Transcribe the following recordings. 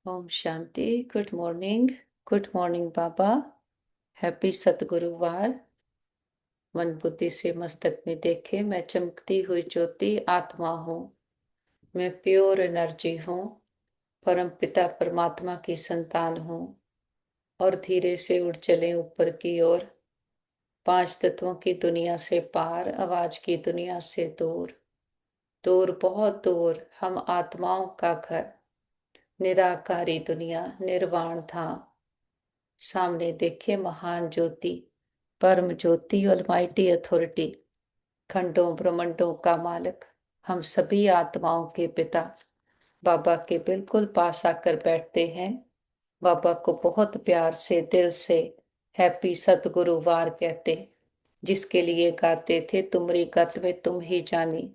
Om Shanti. Good morning बाबा। Happy सतगुरुवार। मन बुद्धि से मस्तक में देखे, मैं चमकती हुई ज्योति आत्मा हूँ। मैं प्योर एनर्जी हूँ, परम पिता परमात्मा की संतान हूँ। और धीरे से उड़ चले ऊपर की ओर, पांच तत्वों की दुनिया से पार, आवाज की दुनिया से दूर। दूर बहुत दूर हम आत्माओं का घर, निराकारी दुनिया निर्वाण धाम। सामने देखे महान ज्योति, परम ज्योति, ऑलमाइटी अथॉरिटी, खंडों ब्रह्मंडों का मालिक, हम सभी आत्माओं के पिता बाबा के बिल्कुल पास आकर बैठते हैं। बाबा को बहुत प्यार से दिल से हैप्पी सतगुरुवार कहते, जिसके लिए गाते थे तुमरी गत में तुम ही जानी।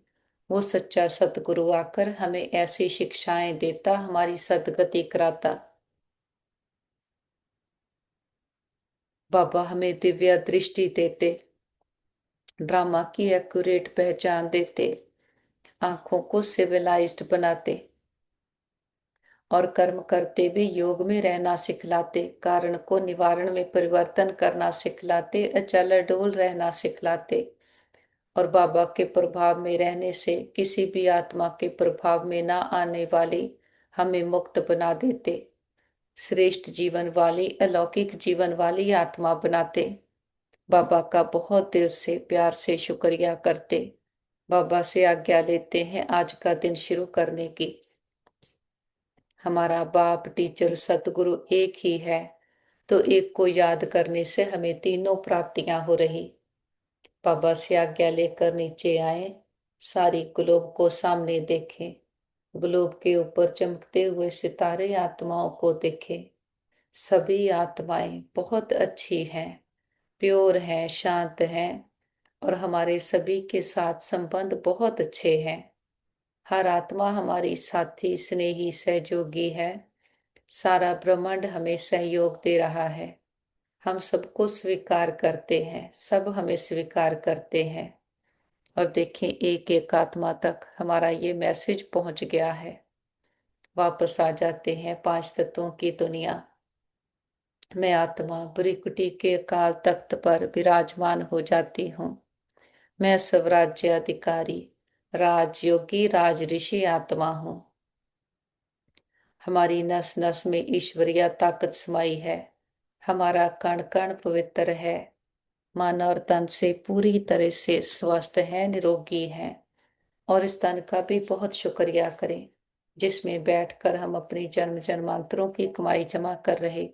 वो सच्चा सतगुरु आकर हमें ऐसी शिक्षाएं देता, हमारी सदगति कराता। बाबा हमें दिव्य दृष्टि देते, ड्रामा की एक्यूरेट पहचान देते, आंखों को सिविलाइज्ड बनाते और कर्म करते भी योग में रहना सिखलाते, कारण को निवारण में परिवर्तन करना सिखलाते, अचल अडोल रहना सिखलाते। और बाबा के प्रभाव में रहने से किसी भी आत्मा के प्रभाव में ना आने वाली हमें मुक्त बना देते, श्रेष्ठ जीवन वाली अलौकिक जीवन वाली आत्मा बनाते। बाबा का बहुत दिल से प्यार से शुक्रिया करते, बाबा से आज्ञा लेते हैं आज का दिन शुरू करने की। हमारा बाप टीचर सतगुरु एक ही है, तो एक को याद करने से हमें तीनों प्राप्तियां हो रही। बाबा से आज्ञा लेकर नीचे आए, सारी ग्लोब को सामने देखें, ग्लोब के ऊपर चमकते हुए सितारे आत्माओं को देखें। सभी आत्माएं बहुत अच्छी हैं, प्योर हैं, शांत हैं और हमारे सभी के साथ संबंध बहुत अच्छे हैं। हर आत्मा हमारी साथी, स्नेही, सहयोगी है। सारा ब्रह्मांड हमें सहयोग दे रहा है। हम सबको स्वीकार करते हैं, सब हमें स्वीकार करते हैं। और देखें, एक एक आत्मा तक हमारा ये मैसेज पहुंच गया है। वापस आ जाते हैं पांच तत्वों की दुनिया। मैं आत्मा ब्रिकुटी के काल तख्त पर विराजमान हो जाती हूँ। मैं स्वराज्य अधिकारी, राजयोगी, राज ऋषि आत्मा हूँ। हमारी नस नस में ईश्वरीय ताकत समाई है। हमारा कण कण पवित्र है। मन और तन से पूरी तरह से स्वस्थ है, निरोगी है। और इस तन का भी बहुत शुक्रिया करें, जिसमें बैठकर हम अपनी जन्म जन्मांतरों की कमाई जमा कर रहे।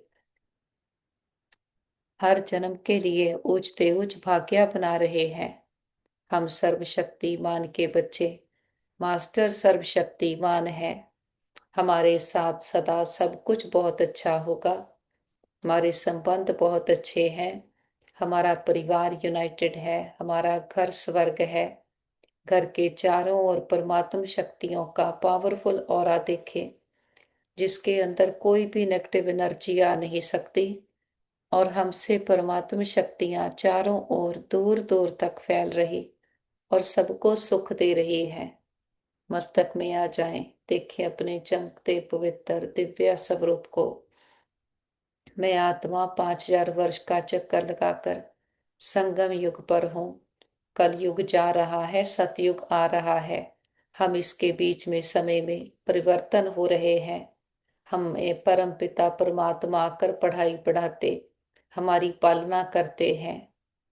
हर जन्म के लिए ऊंचते ऊंच भाग्य बना रहे हैं। हम सर्वशक्तिमान के बच्चे, मास्टर सर्वशक्तिमान है। हमारे साथ सदा सब कुछ बहुत अच्छा होगा। हमारे संबंध बहुत अच्छे हैं। हमारा परिवार यूनाइटेड है। हमारा घर स्वर्ग है। घर के चारों ओर परमात्म शक्तियों का पावरफुल ऑरा देखें, जिसके अंदर कोई भी नेगेटिव एनर्जी आ नहीं सकती। और हमसे परमात्म शक्तियां चारों ओर दूर दूर तक फैल रही और सबको सुख दे रही है। मस्तक में आ जाएं, देखें अपने चमकते पवित्र दिव्य स्वरूप को। मैं आत्मा 5000 वर्ष का चक्कर लगाकर संगम युग पर हूँ। कल युग जा रहा है, सतयुग आ रहा है। हम इसके बीच में समय में परिवर्तन हो रहे हैं। हमें परम पिता परमात्मा आकर पढ़ाई पढ़ाते, हमारी पालना करते हैं।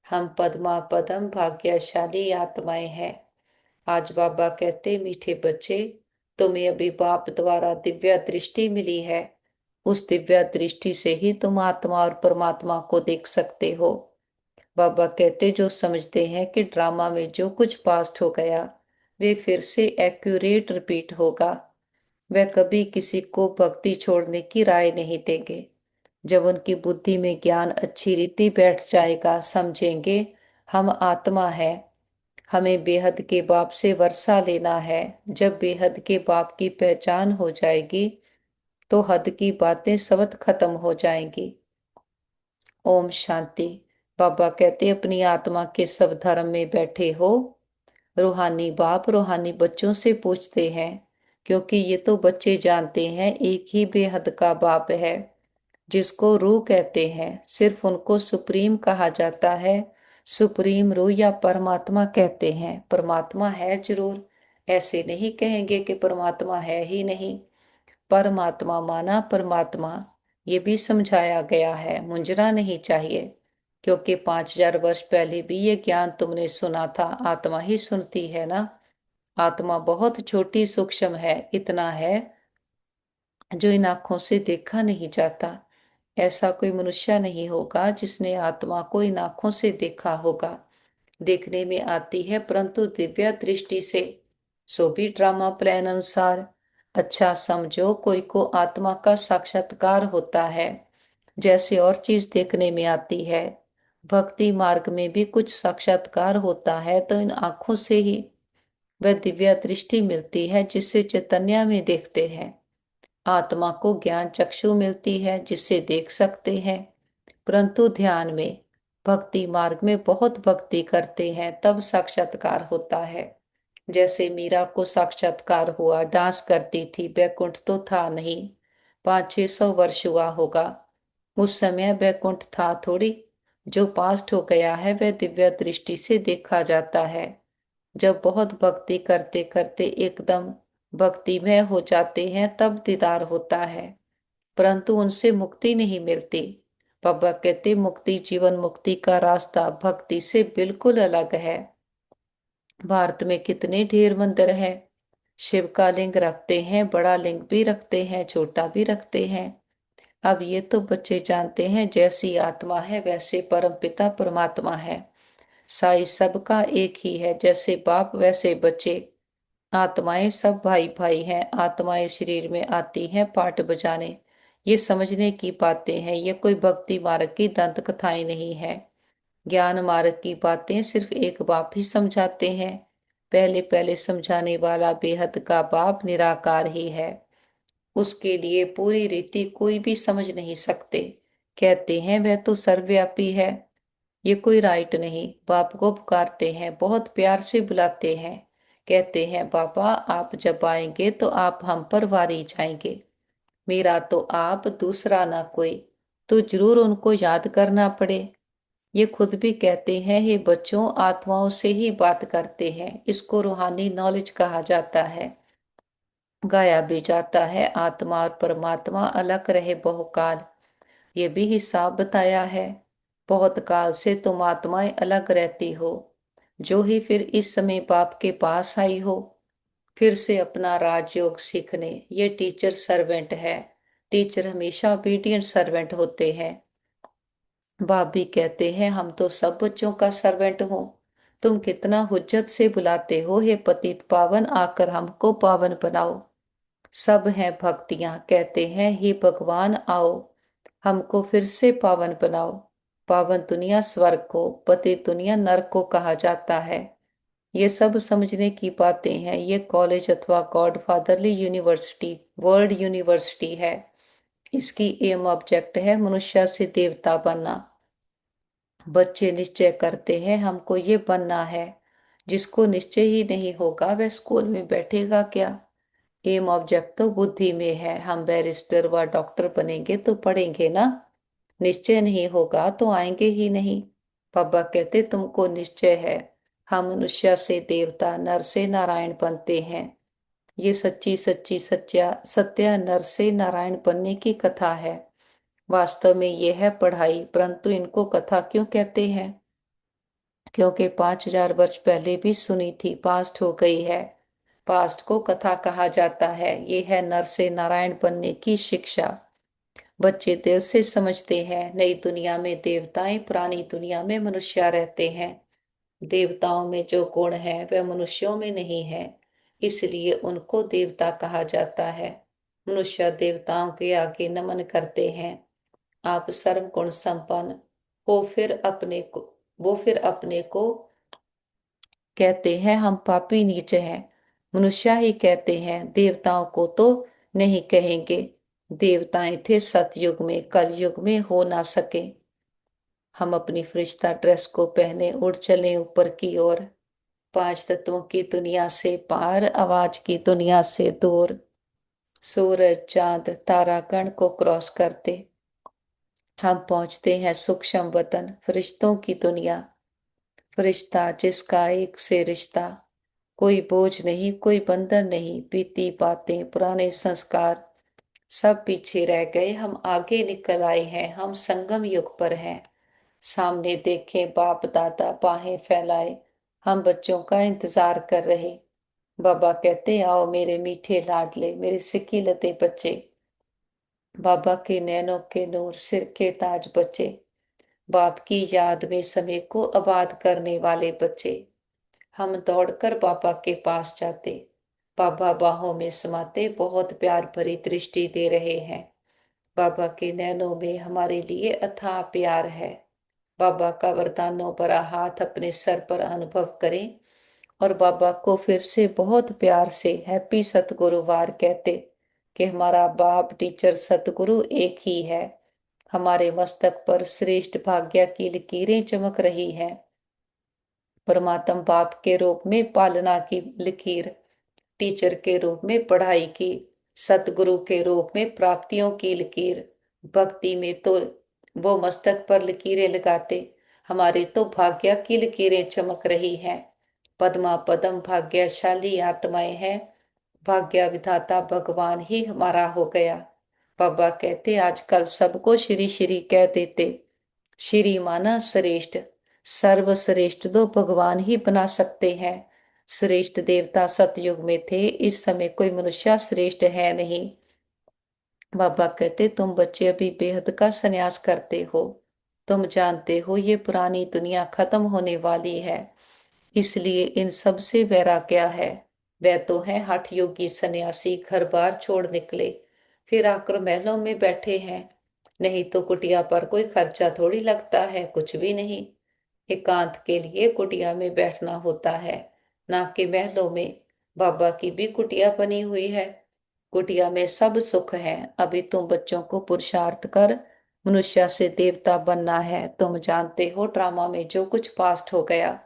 हम पद्मा पदम भाग्यशाली आत्माएं हैं। आज बाबा कहते, मीठे बच्चे, तुम्हें अभी बाप द्वारा दिव्य दृष्टि मिली है। उस दिव्य दृष्टि से ही तुम आत्मा और परमात्मा को देख सकते हो। बाबा कहते, जो समझते हैं कि ड्रामा में जो कुछ पास्ट हो गया वे फिर से एक्यूरेट रिपीट होगा, वह कभी किसी को भक्ति छोड़ने की राय नहीं देंगे। जब उनकी बुद्धि में ज्ञान अच्छी रीति बैठ जाएगा, समझेंगे हम आत्मा है, हमें बेहद के बाप से वर्षा लेना है। जब बेहद के बाप की पहचान हो जाएगी तो हद की बातें सबद खत्म हो जाएंगी। ओम शांति। बाबा कहते, अपनी आत्मा के सब धर्म में बैठे हो। रूहानी बाप रूहानी बच्चों से पूछते हैं क्योंकि ये तो बच्चे जानते हैं एक ही बेहद का बाप है जिसको रूह कहते हैं। सिर्फ उनको सुप्रीम कहा जाता है। सुप्रीम रूह या परमात्मा कहते हैं। परमात्मा है जरूर, ऐसे नहीं कहेंगे कि परमात्मा है ही नहीं। परमात्मा माना परमात्मा, ये भी समझाया गया है। मुंजरा नहीं चाहिए, क्योंकि 5000 वर्ष पहले भी ये ज्ञान तुमने सुना था। आत्मा ही सुनती है ना। आत्मा बहुत छोटी सूक्ष्म है, इतना है जो इन आंखों से देखा नहीं जाता। ऐसा कोई मनुष्य नहीं होगा जिसने आत्मा को इन आंखों से देखा होगा। देखने में आती है परंतु दिव्य दृष्टि से। सो भी ड्रामा प्लान अनुसार अच्छा समझो, कोई को आत्मा का साक्षात्कार होता है जैसे और चीज देखने में आती है। भक्ति मार्ग में भी कुछ साक्षात्कार होता है तो इन आंखों से ही वह दिव्य दृष्टि मिलती है जिससे चैतन्य में देखते हैं। आत्मा को ज्ञान चक्षु मिलती है जिससे देख सकते हैं। परंतु ध्यान में, भक्ति मार्ग में बहुत भक्ति करते हैं तब साक्षात्कार होता है। जैसे मीरा को साक्षात्कार हुआ, डांस करती थी, बैकुंठ तो था नहीं। 500-600 वर्ष हुआ होगा। उस समय बैकुंठ था थोड़ी। जो पास्ट हो गया है वह दिव्य दृष्टि से देखा जाता है। जब बहुत भक्ति करते करते एकदम भक्तिमय हो जाते हैं तब दीदार होता है, परंतु उनसे मुक्ति नहीं मिलती। बाबा कहते मुक्ति, जीवन मुक्ति का रास्ता भक्ति से बिल्कुल अलग है। भारत में कितने ढेर मंदिर है। शिव का लिंग रखते हैं, बड़ा लिंग भी रखते हैं, छोटा भी रखते हैं। अब ये तो बच्चे जानते हैं जैसी आत्मा है वैसे परमपिता परमात्मा है। साई सबका एक ही है, जैसे बाप वैसे बच्चे। आत्माएं सब भाई भाई हैं। आत्माएं शरीर में आती हैं पाठ बजाने। ये समझने की बातें हैं, ये कोई भक्ति मार्ग की दंत कथाएं नहीं है। ज्ञान मार्ग की बातें सिर्फ एक बाप ही समझाते हैं। पहले पहले समझाने वाला बेहद का बाप निराकार ही है। उसके लिए पूरी रीति कोई भी समझ नहीं सकते। कहते हैं वह तो सर्वव्यापी है। ये कोई राइट नहीं। बाप को पुकारते हैं, बहुत प्यार से बुलाते हैं। कहते हैं बाबा आप जब आएंगे तो आप हम पर वारी जाएंगे। मेरा तो आप, दूसरा ना कोई। तो जरूर उनको याद करना पड़े। ये खुद भी कहते हैं हे बच्चों, आत्माओं से ही बात करते हैं। इसको रूहानी नॉलेज कहा जाता है। गाया भी जाता है आत्मा और परमात्मा अलग रहे बहुकाल। ये भी हिसाब बताया है। बहुत काल से तुम आत्माएं अलग रहती हो। जो ही फिर इस समय बाप के पास आई हो, फिर से अपना राजयोग सीखने। ये टीचर सर्वेंट है। टीचर हमेशा ओबीडियंट सर्वेंट होते हैं। बाप भी कहते हैं हम तो सब बच्चों का सर्वेंट हो। तुम कितना हुज्जत से बुलाते हो हे पतित पावन, आकर हमको पावन बनाओ। सब हैं भक्तियां, कहते हैं हे भगवान आओ, हमको फिर से पावन बनाओ। पावन दुनिया स्वर्ग को, पतित दुनिया नरक को कहा जाता है। ये सब समझने की बातें हैं। ये कॉलेज अथवा God fatherly university, world university है। इसकी एम ऑब्जेक्ट है मनुष्य से देवता बनना। बच्चे निश्चय करते हैं हमको ये बनना है। जिसको निश्चय ही नहीं होगा वह स्कूल में बैठेगा क्या। एम ऑब्जेक्ट तो बुद्धि में है। हम बैरिस्टर व डॉक्टर बनेंगे तो पढ़ेंगे ना। निश्चय नहीं होगा तो आएंगे ही नहीं। बाबा कहते तुमको निश्चय है। हम मनुष्य से देवता, नर से नारायण बनते हैं। ये सच्ची सच्ची सच्चा सत्य नर से नारायण बनने की कथा है। वास्तव में ये है पढ़ाई, परंतु इनको कथा क्यों कहते हैं? क्योंकि 5000 वर्ष पहले भी सुनी थी, पास्ट हो गई है। पास्ट को कथा कहा जाता है। ये है नर से नारायण बनने की शिक्षा। बच्चे दिल से समझते हैं। नई दुनिया में देवताएं, पुरानी दुनिया में मनुष्य रहते हैं। देवताओं में जो गुण है वह मनुष्यों में नहीं है, इसलिए उनको देवता कहा जाता है। मनुष्य देवताओं के आगे नमन करते हैं। आप सर्व गुण संपन्न हो, फिर अपने को वो फिर अपने को कहते हैं हम पापी नीच हैं। मनुष्य ही कहते हैं, देवताओं को तो नहीं कहेंगे। देवताएं थे सतयुग में, कलयुग में हो ना सके। हम अपनी फरिश्ता ड्रेस को पहने उड़ चले ऊपर की ओर। पांच तत्वों की दुनिया से पार, आवाज की दुनिया से दूर, सूरज चांद तारागण को क्रॉस करते हम पहुंचते हैं सूक्ष्म वतन, फरिश्तों की दुनिया। फरिश्ता जिसका एक से रिश्ता, कोई बोझ नहीं, कोई बंधन नहीं, बीती बातें पुराने संस्कार सब पीछे रह गए, हम आगे निकल आए हैं, हम संगम युग पर हैं। सामने देखें बाप दादा बाहें फैलाए, हम बच्चों का इंतजार कर रहे। बाबा कहते आओ मेरे मीठे लाडले, मेरे सिक्की लते बच्चे। बाबा के नैनों के नूर, सिर के ताज बच्चे, बाप की याद में समय को आबाद करने वाले बच्चे। हम दौड़कर बाबा के पास जाते, बाबा बाहों में समाते, बहुत प्यार भरी दृष्टि दे रहे हैं। बाबा के नैनों में हमारे लिए अथाह प्यार है। बाबा का वरदानों भरा हाथ अपने सर पर अनुभव करें और बाबा को फिर से बहुत प्यार से हैप्पी सतगुरुवार कहते कि हमारा बाप टीचर सतगुरु एक ही है। हमारे मस्तक पर श्रेष्ठ भाग्य की लकीरें चमक रही हैं। परमात्म बाप के रूप में पालना की लकीर, टीचर के रूप में पढ़ाई की, सतगुरु के रूप में प्राप्तियों की लकीर। भक्ति में तो वो मस्तक पर लकीरें लगाते, हमारे तो भाग्य की लकीरें चमक रही हैं। पद्मा पदम भाग्यशाली आत्माएं हैं, भाग्य विधाता भगवान ही हमारा हो गया। बाबा कहते आजकल सबको श्री श्री कह देते, श्री माना श्रेष्ठ, सर्वश्रेष्ठ तो भगवान ही बना सकते हैं। श्रेष्ठ देवता सतयुग में थे, इस समय कोई मनुष्य श्रेष्ठ है नहीं। बाबा कहते तुम बच्चे अभी बेहद का संन्यास करते हो, तुम जानते हो ये पुरानी दुनिया खत्म होने वाली है, इसलिए इन सब से वैराग्य है। वह तो है हठ योगी सन्यासी, घर बार छोड़ निकले, फिर आकर महलों में बैठे हैं। नहीं तो कुटिया पर कोई खर्चा थोड़ी लगता है, कुछ भी नहीं। एकांत के लिए कुटिया में बैठना होता है, ना कि महलों में। बाबा की भी कुटिया बनी हुई है, कुटिया में सब सुख है। अभी तुम बच्चों को पुरुषार्थ कर मनुष्य से देवता बनना है। तुम जानते हो ड्रामा में जो कुछ पास्ट हो गया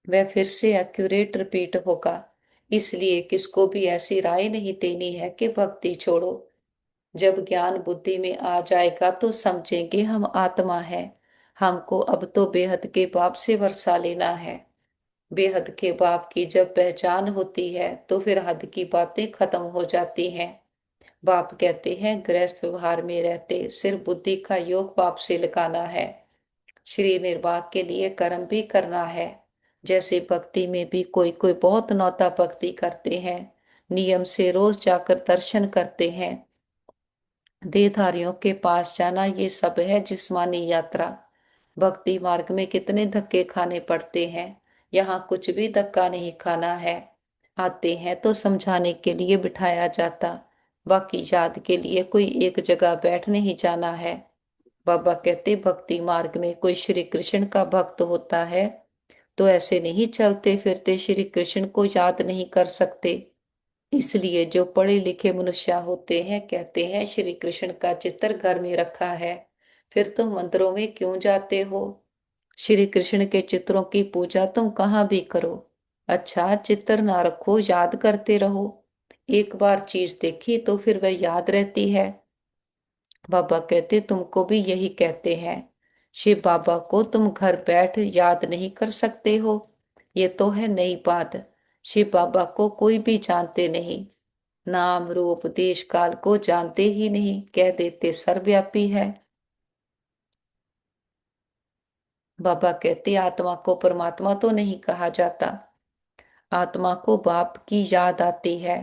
वह फिर से एक्यूरेट रिपीट होगा, इसलिए किसको भी ऐसी राय नहीं देनी है कि भक्ति छोड़ो। जब ज्ञान बुद्धि में आ जाएगा तो समझेंगे हम आत्मा है, हमको अब तो बेहद के बाप से वर्षा लेना है। बेहद के बाप की जब पहचान होती है तो फिर हद की बातें खत्म हो जाती हैं। बाप कहते हैं गृहस्थ व्यवहार में रहते सिर्फ बुद्धि का योग बाप से लगाना है, श्री निर्वाह के लिए कर्म भी करना है। जैसे भक्ति में भी कोई कोई बहुत नौता भक्ति करते हैं, नियम से रोज जाकर दर्शन करते हैं। देहधारियों के पास जाना ये सब है जिस्मानी यात्रा। भक्ति मार्ग में कितने धक्के खाने पड़ते हैं, यहाँ कुछ भी धक्का नहीं खाना है। आते हैं तो समझाने के लिए बिठाया जाता, बाकी याद के लिए कोई एक जगह बैठ नहीं जाना है। बाबा कहते भक्ति मार्ग में कोई श्री कृष्ण का भक्त होता है तो ऐसे नहीं चलते फिरते श्री कृष्ण को याद नहीं कर सकते। इसलिए जो पढ़े लिखे मनुष्य होते हैं कहते हैं श्री कृष्ण का चित्र घर में रखा है, फिर तुम मंदिरों में क्यों जाते हो? श्री कृष्ण के चित्रों की पूजा तुम कहाँ भी करो, अच्छा चित्र ना रखो, याद करते रहो। एक बार चीज देखी तो फिर वह याद रहती है। बाबा कहते तुमको भी यही कहते हैं, शिव बाबा को तुम घर बैठ याद नहीं कर सकते हो, ये तो है नई बात। शिव बाबा को कोई भी जानते नहीं, नाम रूप देश काल को जानते ही नहीं, कह देते सर्वव्यापी है। बाबा कहते आत्मा को परमात्मा तो नहीं कहा जाता, आत्मा को बाप की याद आती है,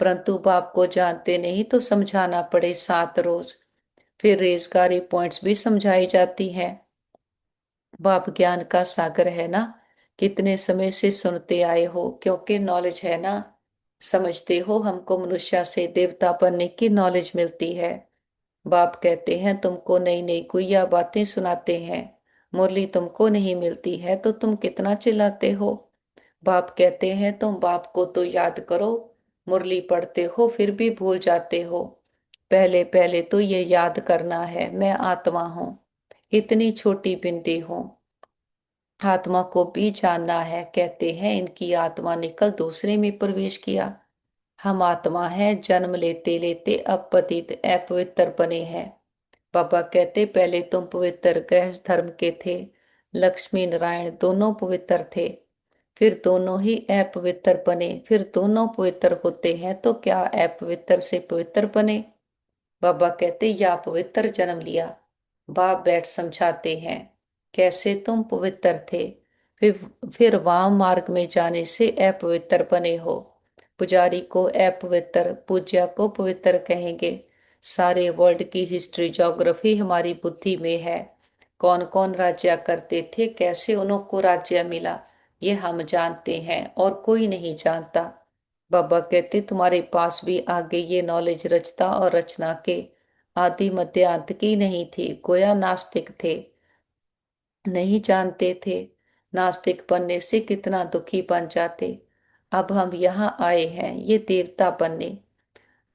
परंतु बाप को जानते नहीं तो समझाना पड़े 7 रोज, फिर रेजगारी पॉइंट्स भी समझाई जाती हैं। बाप ज्ञान का सागर है ना, कितने समय से सुनते आए हो, क्योंकि नॉलेज है ना। समझते हो हमको मनुष्य से देवता बनने की नॉलेज मिलती है। बाप कहते हैं तुमको नई नई गुइया बातें सुनाते हैं, मुरली तुमको नहीं मिलती है तो तुम कितना चिल्लाते हो। बाप कहते हैं तुम बाप को तो याद करो, मुरली पढ़ते हो फिर भी भूल जाते हो। पहले पहले तो ये याद करना है मैं आत्मा हूं, इतनी छोटी बिंदी हूं। आत्मा को भी जानना है। कहते हैं इनकी आत्मा निकल दूसरे में प्रवेश किया। हम आत्मा है, जन्म लेते लेते अब पतित अपवित्र बने हैं। बाबा कहते पहले तुम पवित्र गृहस्थ धर्म के थे। लक्ष्मी नारायण दोनों पवित्र थे, फिर दोनों ही अपवित्र बने। फिर दोनों पवित्र होते हैं तो क्या अपवित्र से पवित्र बने? बाबा कहते या पवित्र जन्म लिया। बाप बैठ समझाते हैं कैसे तुम पवित्र थे, फिर फिर वाम मार्ग में जाने से अपवित्र बने हो। पुजारी को अपवित्र, पूज्या को पवित्र कहेंगे। सारे वर्ल्ड की हिस्ट्री ज्योग्राफी हमारी बुद्धि में है। कौन कौन राज्य करते थे, कैसे उनको राज्य मिला, ये हम जानते हैं और कोई नहीं जानता। बाबा कहते तुम्हारे पास भी आगे ये नॉलेज रचता और रचना के आदि मध्य अंत की नहीं थी। गोया नास्तिक थे, नहीं जानते थे। नास्तिक बनने से कितना दुखी बन जाते। अब हम यहाँ आए हैं ये देवता बनने,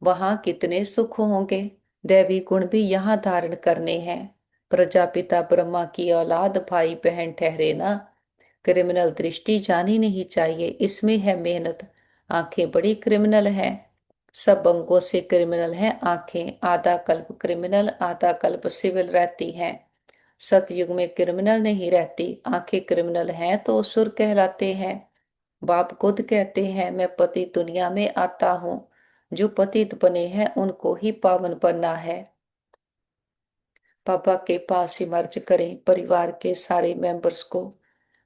वहां कितने सुख होंगे। दैवी गुण भी यहाँ धारण करने हैं। प्रजापिता ब्रह्मा की औलाद भाई बहन ठहरे ना। क्रिमिनल दृष्टि जानी नहीं चाहिए, इसमें है मेहनत। आंखें बड़ी क्रिमिनल हैं, सब अंगों से क्रिमिनल हैं आंखें। आधा कल्प क्रिमिनल, आधा कल्प सिविल रहती हैं। सतयुग में क्रिमिनल नहीं रहती, आंखें क्रिमिनल हैं तो असुर कहलाते हैं। बाप खुद कहते हैं मैं पति दुनिया में आता हूँ। जो पतित बने हैं उनको ही पावन बनना है। पापा के पास ही मर्ज करें परिवार के सारे मेंबर्स को।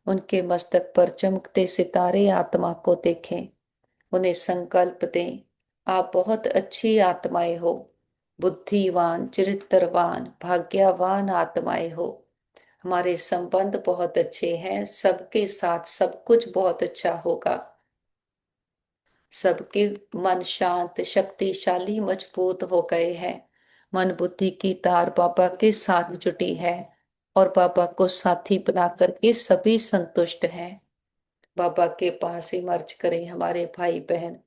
उनके मस्तक पर चमकते सितारे आत्मा को देखें। उन्हें संकल्प दें आप बहुत अच्छी आत्माएं हो, बुद्धिवान, चरित्रवान, भाग्यवान आत्माएं हो। हमारे संबंध बहुत अच्छे हैं, सबके साथ सब कुछ बहुत अच्छा होगा। सबके मन शांत, शक्तिशाली, मजबूत हो गए हैं। मन बुद्धि की तार बाबा के साथ जुटी है और बाबा को साथी बना करके सभी संतुष्ट हैं। बाबा के पास ही मर्ज करें हमारे भाई बहन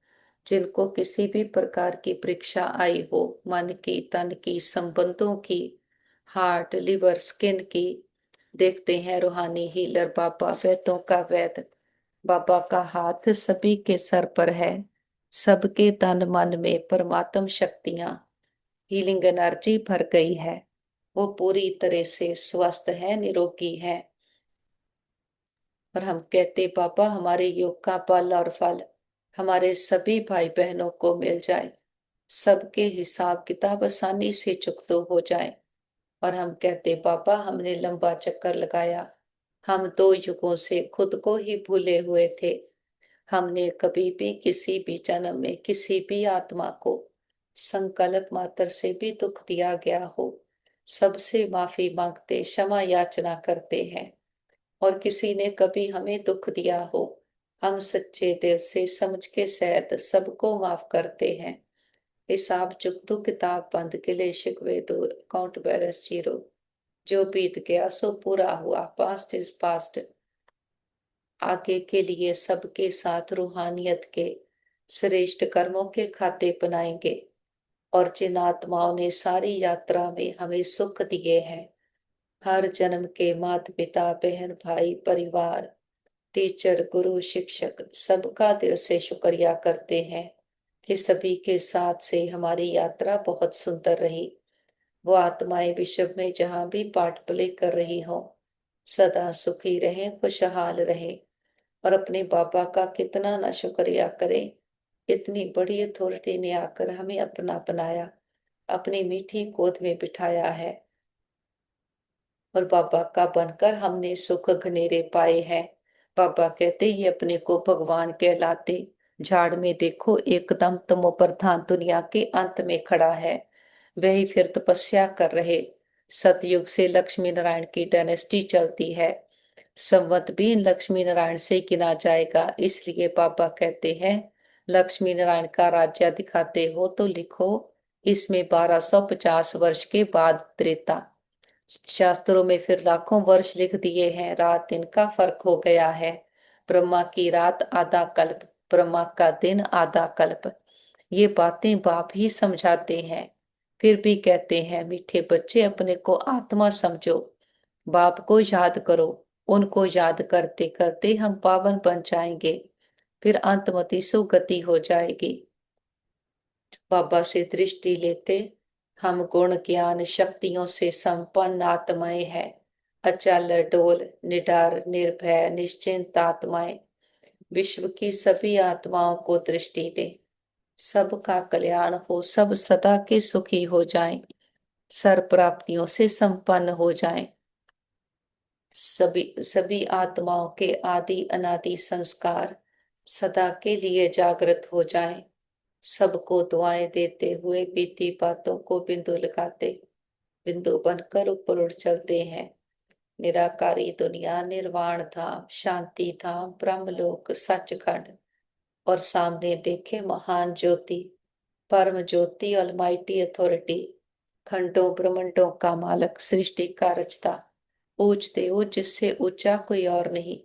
जिनको किसी भी प्रकार की परीक्षा आई हो, मन की, तन की, संबंधों की, हार्ट, लिवर, स्किन की। देखते हैं रूहानी हीलर बाबा, वैद्यों का वैद बाबा का हाथ सभी के सर पर है। सबके तन मन में परमात्म शक्तियां, हीलिंग एनर्जी भर गई है। वो पूरी तरह से स्वस्थ है, निरोगी है। और हम कहते बाबा हमारे योग का बल और फल हमारे सभी भाई बहनों को मिल जाए, सबके हिसाब किताब आसानी से चुकता हो जाए। और हम कहते बाबा हमने लंबा चक्कर लगाया, हम 2 युगों से खुद को ही भूले हुए थे। हमने कभी भी किसी भी जन्म में किसी भी आत्मा को संकल्प मात्र से भी दुख दिया गया हो, सबसे माफी मांगते क्षमा याचना करते हैं। और किसी ने कभी हमें दुख दिया हो, हम सच्चे दिल से समझ के सहित सबको माफ करते हैं। हिसाब चुकतो किताब बंद, गिले शिकवे दूर, अकाउंट बैलेंस जीरो। जो बीत गया सो पूरा हुआ, पास्ट इज पास्ट। आगे के लिए सबके साथ रूहानियत के श्रेष्ठ कर्मों के खाते बनाएंगे। और जिन आत्माओं ने सारी यात्रा में हमें सुख दिए हैं, हर जन्म के माता पिता बहन भाई परिवार, टीचर गुरु शिक्षक, सबका दिल से शुक्रिया करते हैं कि सभी के साथ से हमारी यात्रा बहुत सुंदर रही। वो आत्माएं विश्व में जहां भी पार्ट प्ले कर रही हो, सदा सुखी रहें, खुशहाल रहें। और अपने बाबा का कितना ना शुक्रिया करें। इतनी बड़ी अथॉरिटी ने आकर हमें अपना बनाया, अपनी मीठी गोद में बिठाया है। और बाबा का बनकर हमने सुख घनेरे पाए हैं। बाबा कहते ये अपने को भगवान कहलाते। झाड़ में देखो एकदम तमो प्रधान दुनिया के अंत में खड़ा है, वही फिर तपस्या कर रहे। सतयुग से लक्ष्मी नारायण की डायनेस्टी चलती है, संवत भी लक्ष्मी नारायण से गिना जाएगा। इसलिए बाबा कहते हैं लक्ष्मी नारायण का राज्य दिखाते हो तो लिखो इसमें 1250 वर्ष के बाद त्रेता। शास्त्रों में फिर लाखों वर्ष लिख दिए हैं, रात दिन का फर्क हो गया है। ब्रह्मा की रात आधा कल्प, ब्रह्मा का दिन आधा कल्प। ये बातें बाप ही समझाते हैं। फिर भी कहते हैं मीठे बच्चे अपने को आत्मा समझो, बाप को याद करो। उनको याद करते करते हम पावन बन जाएंगे, फिर अंतमति सुगति हो जाएगी। बाबा से दृष्टि लेते हम गुण ज्ञान शक्तियों से संपन्न आत्माएं हैं, अचल अडोल निडर निर्भय निश्चिंत आत्माएं। विश्व की सभी आत्माओं को दृष्टि दें, सबका कल्याण हो, सब सदा के सुखी हो जाएं, सर्व प्राप्तियों से संपन्न हो जाएं। सभी सभी आत्माओं के आदि अनादि संस्कार सदा के लिए जागृत हो जाएं। सबको दुआएं देते हुए बीती बातों को बिंदु लगाते बिंदु बनकर ऊपर उड़ चलते हैं। निराकारी दुनिया, निर्वाण धाम, शांति धाम, ब्रह्मलोक, सचखंड और सामने देखे महान ज्योति, परम ज्योति, ऑलमाइटी अथॉरिटी, खंडों ब्रह्मंडों का मालक, सृष्टि का रचता, ऊंचते ऊंच जिससे ऊंचा कोई और नहीं,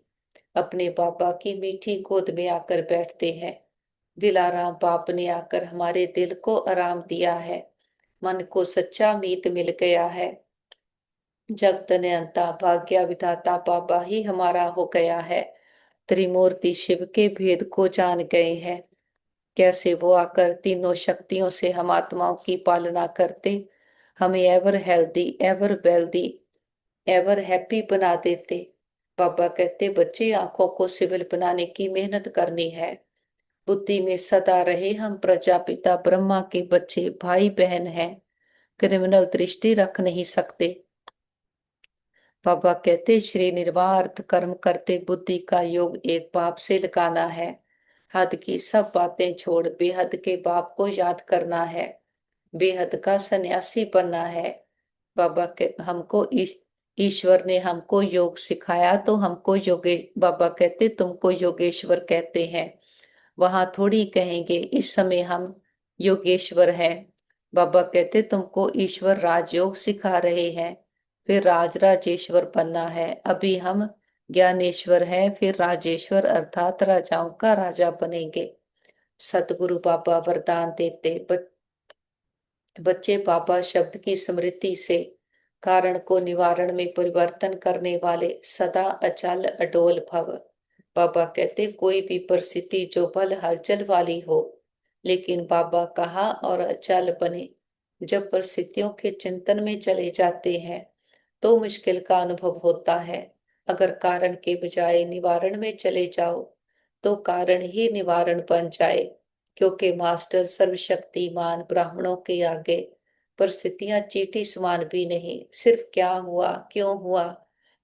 अपने बाबा की मीठी गोद में आकर बैठते हैं। दिलाराम बाप ने आकर हमारे दिल को आराम दिया है, मन को सच्चा मीत मिल गया है। जगत ने अंता भाग्य विधाता बाबा ही हमारा हो गया है। त्रिमूर्ति शिव के भेद को जान गए हैं, कैसे वो आकर तीनों शक्तियों से हम आत्माओं की पालना करते, हमें ever healthy, ever wealthy, ever happy बना देते। बाबा कहते बच्चे आंखों को सिविल बनाने की मेहनत करनी है, बुद्धि में सदा रहे हम प्रजापिता ब्रह्मा के बच्चे भाई बहन हैं, क्रिमिनल दृष्टि रख नहीं सकते। बाबा कहते श्री निर्वाह अर्थ कर्म करते बुद्धि का योग एक बाप से लगाना है, हद की सब बातें छोड़ बेहद के बाप को याद करना है, बेहद का सन्यासी बनना है। बाबा के हमको ईश्वर ने हमको योग सिखाया तो हमको योगे बाबा कहते तुमको योगेश्वर कहते हैं, वहां थोड़ी कहेंगे इस समय हम योगेश्वर हैं। बाबा कहते तुमको ईश्वर राजयोग सिखा रहे हैं, फिर राज राजेश्वर बनना है। अभी हम ज्ञानेश्वर हैं, फिर राजेश्वर अर्थात राजाओं का राजा बनेंगे। सतगुरु बाबा वरदान देते बच्चे बाबा शब्द की स्मृति से कारण को निवारण में परिवर्तन करने वाले सदा अचल अडोल भव। बाबा कहते कोई भी परिस्थिति जो भल हलचल वाली हो, लेकिन बाबा कहा और अचल बने। जब परिस्थितियों के चिंतन में चले जाते हैं तो मुश्किल का अनुभव होता है, अगर कारण के बजाय निवारण में चले जाओ तो कारण ही निवारण बन जाए, क्योंकि मास्टर सर्वशक्तिमान ब्राह्मणों के आगे परिस्थितियां चींटी समान भी नहीं। सिर्फ क्या हुआ क्यों हुआ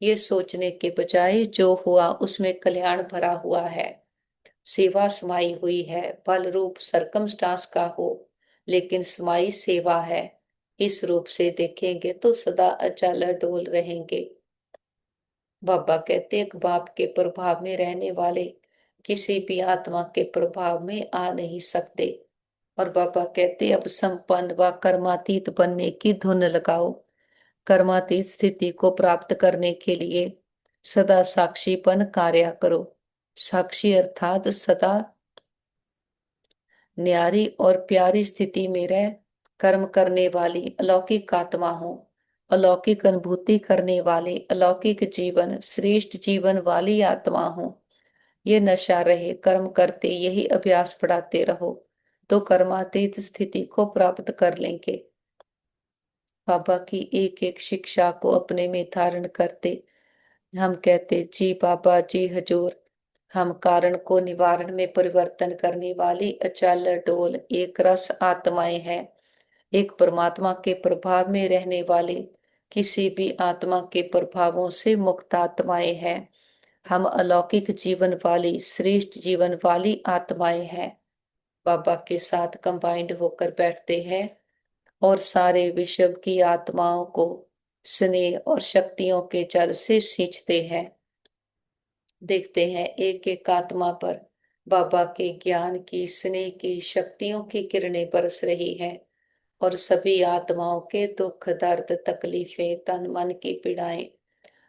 ये सोचने के बजाय जो हुआ उसमें कल्याण भरा हुआ है, सेवा समाई हुई है, बल रूप सरकमस्टांस का हो लेकिन समाई सेवा है। इस रूप से देखेंगे तो सदा अचल अडोल रहेंगे। बाबा कहते एक बाप के प्रभाव में रहने वाले किसी भी आत्मा के प्रभाव में आ नहीं सकते। और बाबा कहते अब संपन्न व कर्मातीत बनने की धुन लगाओ। कर्मातीत स्थिति को प्राप्त करने के लिए सदा साक्षीपन कार्य करो। साक्षी अर्थात सदा न्यारी और प्यारी स्थिति में रह कर्म करने वाली अलौकिक आत्मा हो, अलौकिक अनुभूति करने वाले अलौकिक जीवन श्रेष्ठ जीवन वाली आत्मा हो। ये नशा रहे, कर्म करते यही अभ्यास बढ़ाते रहो तो कर्मातीत स्थिति को प्राप्त कर लेंगे। बाबा की एक एक शिक्षा को अपने में धारण करते हम कहते जी बाबा जी हजूर, हम कारण को निवारण में परिवर्तन करने वाली अचल डोल एक रस आत्माएं हैं, एक परमात्मा के प्रभाव में रहने वाले किसी भी आत्मा के प्रभावों से मुक्त आत्माएं हैं। हम अलौकिक जीवन वाली श्रेष्ठ जीवन वाली आत्माएं हैं। बाबा के साथ कंबाइंड होकर बैठते हैं और सारे विश्व की आत्माओं को स्नेह और शक्तियों के जल से सींचते हैं। देखते हैं एक एक आत्मा पर बाबा के ज्ञान की स्नेह की शक्तियों की किरणें बरस रही हैं और सभी आत्माओं के दुख दर्द तकलीफें तन मन की पीड़ाएं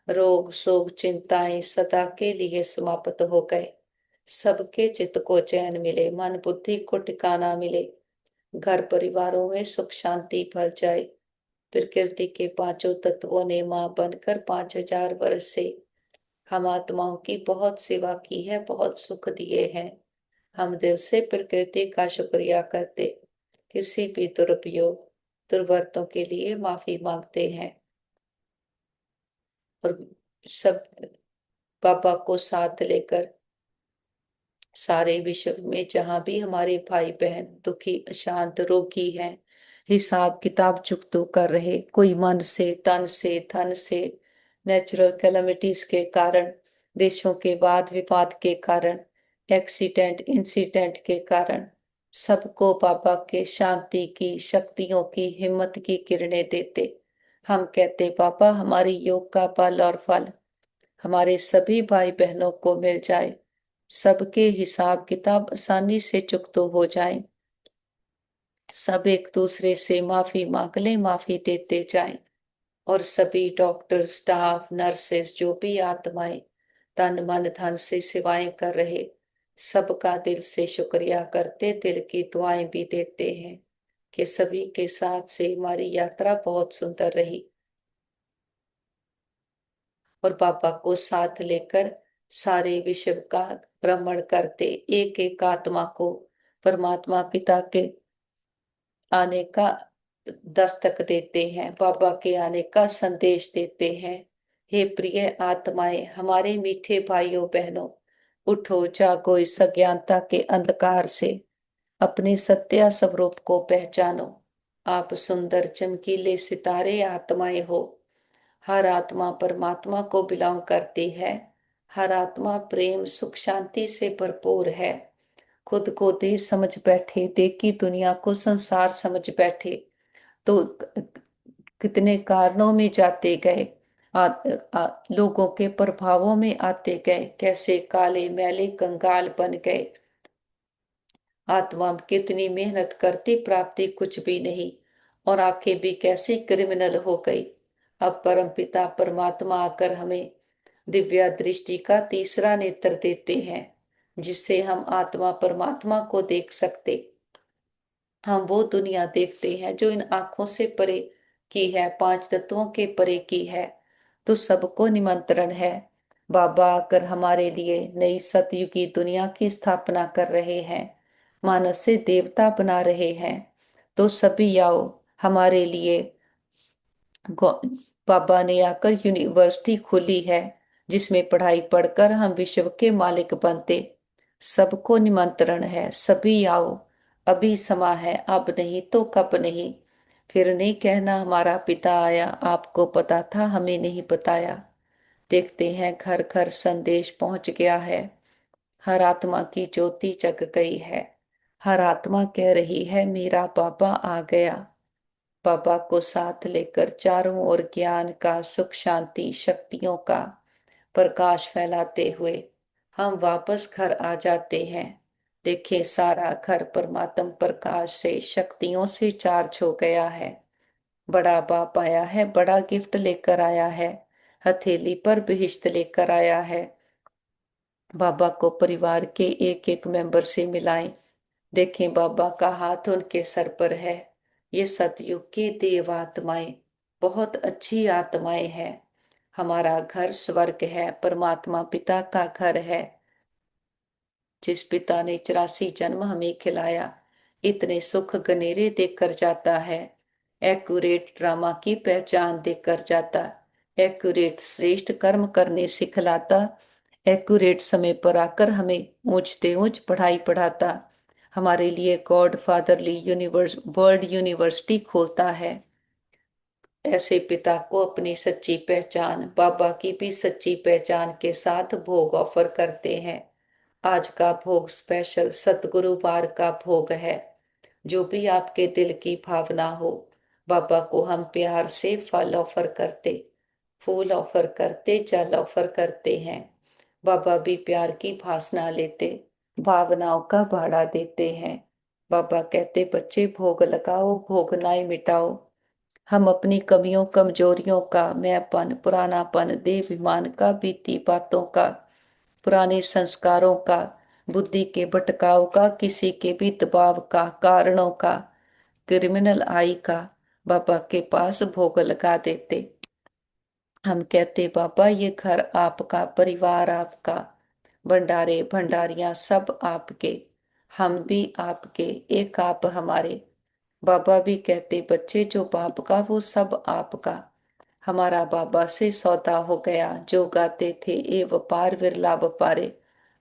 रोग शोक चिंताएं सदा के लिए समाप्त हो गए। सबके चित्त को चैन मिले, मन बुद्धि को ठिकाना मिले, घर परिवारों में सुख शांति भर जाए। प्रकृति के पांचों तत्वों ने मां बनकर 5000 वर्ष से हम आत्माओं की बहुत सेवा की है, बहुत सुख दिए हैं। हम दिल से प्रकृति का शुक्रिया करते, किसी भी दुरुपयोग दुर्वर्तों के लिए माफी मांगते हैं। और सब बाबा को साथ लेकर सारे विश्व में जहां भी हमारे भाई बहन दुखी अशांत रोगी हैं, हिसाब किताब चुकतो कर रहे, कोई मन से तन से धन से, नेचुरल कैलमिटीज के कारण, देशों के वाद विवाद के कारण, एक्सीडेंट इंसिडेंट के कारण, सबको बाबा के शांति की शक्तियों की हिम्मत की किरणें देते। हम कहते बाबा हमारी योग का बल और फल हमारे सभी भाई बहनों को मिल जाए, सबके हिसाब किताब आसानी से चुकतो हो जाएं, सब एक दूसरे से माफी मांग लें, माफी देते जाएं। और सभी डॉक्टर स्टाफ नर्सेस जो भी आत्माएं तन मन धन से सेवाएं कर रहे, सबका दिल से शुक्रिया करते, दिल की दुआएं भी देते हैं कि सभी के साथ से हमारी यात्रा बहुत सुंदर रही। और बाबा को साथ लेकर सारे विश्व का भ्रमण करते, एक एक आत्मा को परमात्मा पिता के आने का दस्तक देते हैं, बाबा के आने का संदेश देते हैं। हे प्रिय आत्माएं, हमारे मीठे भाइयों बहनों, उठो जागो इस अज्ञानता के अंधकार से, अपने सत्या स्वरूप को पहचानो। आप सुंदर चमकीले सितारे आत्माएं हो। हर आत्मा परमात्मा को बिलोंग करती है। हर आत्मा प्रेम सुख शांति से भरपूर है। खुद को देह समझ बैठे, देह की दुनिया को संसार समझ बैठे तो कितने कारणों में जाते गए, लोगों के प्रभावों में आते गए, कैसे काले मैले कंगाल बन गए। आत्मा कितनी मेहनत करती, प्राप्ति कुछ भी नहीं, और आंखें भी कैसी क्रिमिनल हो गई। अब परम पिता परमात्मा आकर हमें दिव्या दृष्टि का तीसरा नेत्र देते हैं, जिससे हम आत्मा परमात्मा को देख सकते। हम वो दुनिया देखते हैं जो इन आंखों से परे की है, पांच तत्वों के परे की है। तो सबको निमंत्रण है, बाबा आकर हमारे लिए नई सतयुगी दुनिया की स्थापना कर रहे हैं, मानस से देवता बना रहे हैं। तो सभी आओ हमारे लिए। बाबा ने आकर यूनिवर्सिटी खोली है, जिसमें पढ़ाई पढ़कर हम विश्व के मालिक बनते। सबको निमंत्रण है, सभी आओ, अभी समा है, अब नहीं तो कब नहीं। फिर नहीं कहना हमारा पिता आया, आपको पता था हमें नहीं बताया। देखते हैं घर घर संदेश पहुंच गया है, हर आत्मा की ज्योति जग गई है। हर आत्मा कह रही है मेरा बाबा आ गया। बाबा को साथ लेकर चारों ओर ज्ञान का सुख शांति शक्तियों का प्रकाश फैलाते हुए हम वापस घर आ जाते हैं। देखें सारा घर परमात्म प्रकाश से शक्तियों से चार्ज हो गया है। बड़ा बाप आया है, बड़ा गिफ्ट लेकर आया है, हथेली पर बेहिश्त लेकर आया है। बाबा को परिवार के एक एक मेंबर से मिलाएं। देखें बाबा का हाथ उनके सर पर है। ये सतयुग की देव आत्माएं बहुत अच्छी आत्माएं हैं। हमारा घर स्वर्ग है, परमात्मा पिता का घर है। जिस पिता ने 84 जन्म हमें खिलाया, इतने सुख गनेरे देकर जाता है। एक्यूरेट ड्रामा की पहचान देकर जाता, एक्यूरेट श्रेष्ठ कर्म करने सिखलाता, एक्यूरेट समय पर आकर हमें ऊंचते ऊंच पढ़ाई पढ़ाता, हमारे लिए God fatherly universe world university खोलता है। ऐसे पिता को अपनी सच्ची पहचान, बाबा की भी सच्ची पहचान के साथ भोग ऑफर करते हैं। आज का भोग स्पेशल सतगुरुवार का भोग है। जो भी आपके दिल की भावना हो, बाबा को हम प्यार से फल ऑफर करते, फूल ऑफर करते, जल ऑफर करते हैं। बाबा भी प्यार की भासना लेते, भावनाओं का भाड़ा देते हैं। बाबा कहते बच्चे भोग लगाओ, भोगनाएं मिटाओ। हम अपनी कमियों कमजोरियों का, मैंपन पुरानापन देहाभिमान का, बीती बातों का, पुराने संस्कारों का, बुद्धि के भटकाव का, किसी के भी दबाव का, कारणों का, क्रिमिनल आई का बाबा के पास भोग लगा देते। हम कहते बाबा ये घर आपका, परिवार आपका, भंडारे भंडारियां सब आपके, हम भी आपके, एक आप हमारे। बाबा भी कहते बच्चे जो बाप का वो सब आपका। हमारा बाबा से सौदा हो गया, जो गाते थे ए व्यापार विरला व्यापारे,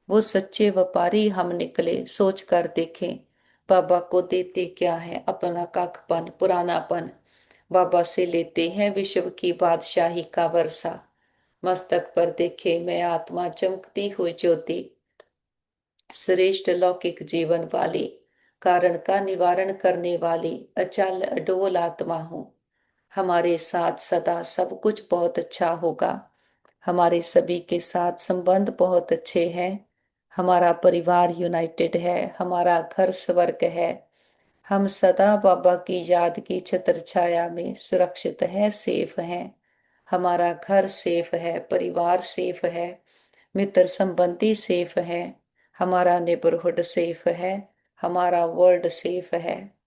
वो सच्चे व्यापारी हम निकले। सोच कर देखें बाबा को देते क्या है, अपना काकपन पुरानापन। बाबा से लेते हैं विश्व की बादशाही का वर्षा। मस्तक पर देखे मैं आत्मा चमकती हुई ज्योति, श्रेष्ठ लौकिक जीवन वाली, कारण का निवारण करने वाली, अचल अडोल आत्मा हूँ। हमारे साथ सदा सब कुछ बहुत अच्छा होगा। हमारे सभी के साथ संबंध बहुत अच्छे हैं। हमारा परिवार यूनाइटेड है, हमारा घर स्वर्ग है। हम सदा बाबा की याद की छत्र छाया में सुरक्षित हैं, सेफ हैं। हमारा घर सेफ है, परिवार सेफ है, मित्र संबंधी सेफ है, हमारा नेबरहुड सेफ है, हमारा वर्ल्ड सेफ है।